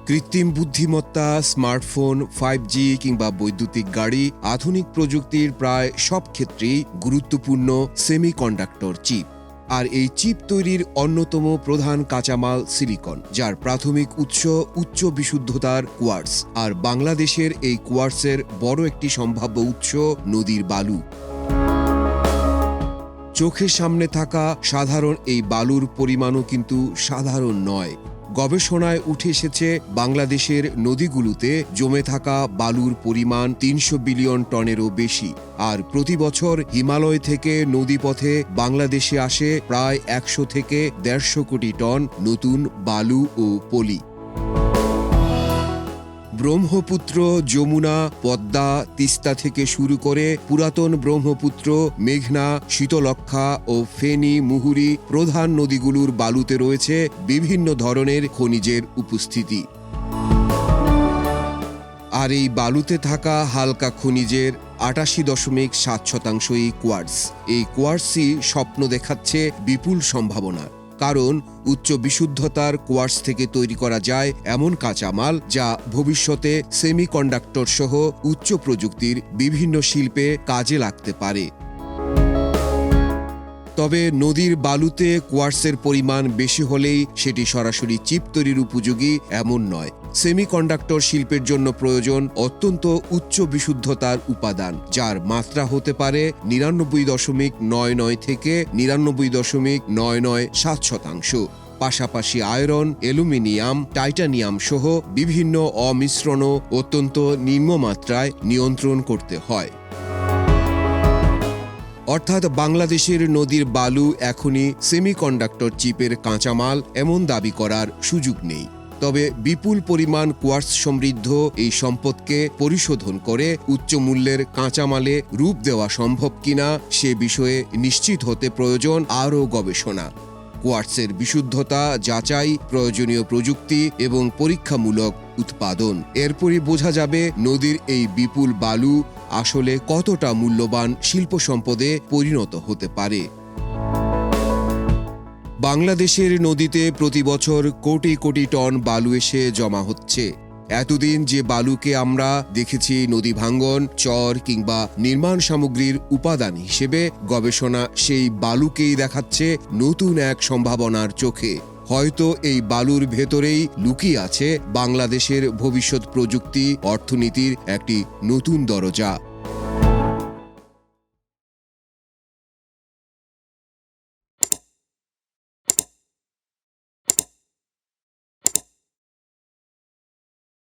কৃত্রিম বুদ্ধিমত্তা, smartphone, 5G কিংবা বৈদ্যুতিক গাড়ি, আধুনিক প্রযুক্তির প্রায় সব ক্ষেত্রেই গুরুত্বপূর্ণ সেমিকন্ডাক্টর চিপ। আর এই চিপ তৈরির অন্যতম প্রধান কাঁচামাল সিলিকন, যার প্রাথমিক উৎস উচ্চ বিশুদ্ধতার কোয়ার্টজ। আর বাংলাদেশের এই কোয়ার্টজের বড় একটি সম্ভাব্য উৎস নদীর বালু। চোখের সামনে থাকা সাধারণ এই বালুর পরিমাণও কিন্তু সাধারণ নয়। গবেষণায় উঠে এসেছে বাংলাদেশের নদীগুলোতে জমে থাকা বালুর পরিমাণ 300 বিলিয়ন টনেরও বেশি। আর প্রতি বছর হিমালয় থেকে নদীপথে বাংলাদেশে আসে প্রায় 100 থেকে 150 কোটি টন নতুন বালু ও পলি। ব্রহ্মপুত্র, যমুনা, পদ্মা, তিস্তা থেকে শুরু করে পুরাতন ব্রহ্মপুত্র, মেঘনা, শীতলক্ষ্যা ও ফেনী, মুহুরী প্রধান নদীগুলোর বালুতে রয়েছে বিভিন্ন ধরনের খনিজের উপস্থিতি। আর এই বালুতে থাকা হালকা খনিজের 88.7%ই কোয়ার্টজ। এই কোয়ার্টজই স্বপ্ন দেখাচ্ছে বিপুল সম্ভাবনা, কারণ উচ্চ বিশুদ্ধতার কোয়ার্টজ থেকে তৈরি করা যায় এমন কাঁচামাল যা ভবিষ্যতে সেমিকন্ডাক্টর সহ উচ্চ প্রযুক্তির বিভিন্ন শিল্পে কাজে লাগতে পারে। তবে নদীর বালুতে কোয়ার্টজের পরিমাণ বেশি হলেই সেটি সরাসরি চিপ তৈরির উপযোগী এমন নয়। সেমিকন্ডাক্টর শিল্পের জন্য প্রয়োজন অত্যন্ত উচ্চ বিশুদ্ধতার উপাদান, যার মাত্রা হতে পারে 99.99 থেকে 99.997%। পাশাপাশি আয়রন, অ্যালুমিনিয়াম, টাইটানিয়াম সহ বিভিন্ন অমিশ্রণও অত্যন্ত নিম্নমাত্রায় নিয়ন্ত্রণ করতে হয়। অর্থাৎ বাংলাদেশের নদীর বালু এখনই সেমিকন্ডাক্টর চিপের কাঁচামাল এমন দাবি করার সুযোগ নেই। তবে বিপুল পরিমাণ কোয়ার্টজ সমৃদ্ধ এই সম্পদকে পরিশোধন করে উচ্চ মূল্যের কাঁচামালে রূপ দেওয়া সম্ভব কিনা সে বিষয়ে নিশ্চিত হতে প্রয়োজন আরও গবেষণা। কোয়ার্টজের বিশুদ্ধতা যাচাই, প্রয়োজনীয় প্রযুক্তি এবং পরীক্ষামূলক উৎপাদন। এরপরই বোঝা যাবে নদীর এই বিপুল বালু আসলে কতটা মূল্যবান শিল্প সম্পদে পরিণত হতে পারে। বাংলাদেশের নদীতে প্রতি বছর কোটি কোটি টন বালু এসে জমা হচ্ছে। এতদিন যে বালুকে আমরা দেখেছি নদী ভাঙ্গন, চর কিংবা নির্মাণ সামগ্রীর উপাদান হিসেবে, গবেষণা সেই বালুকেই দেখাচ্ছে নতুন এক সম্ভাবনার চোখে। হয়তো এই বালুর ভেতরেই লুকিয়ে আছে বাংলাদেশের ভবিষ্যৎ প্রযুক্তি অর্থনীতির একটি নতুন দরজা।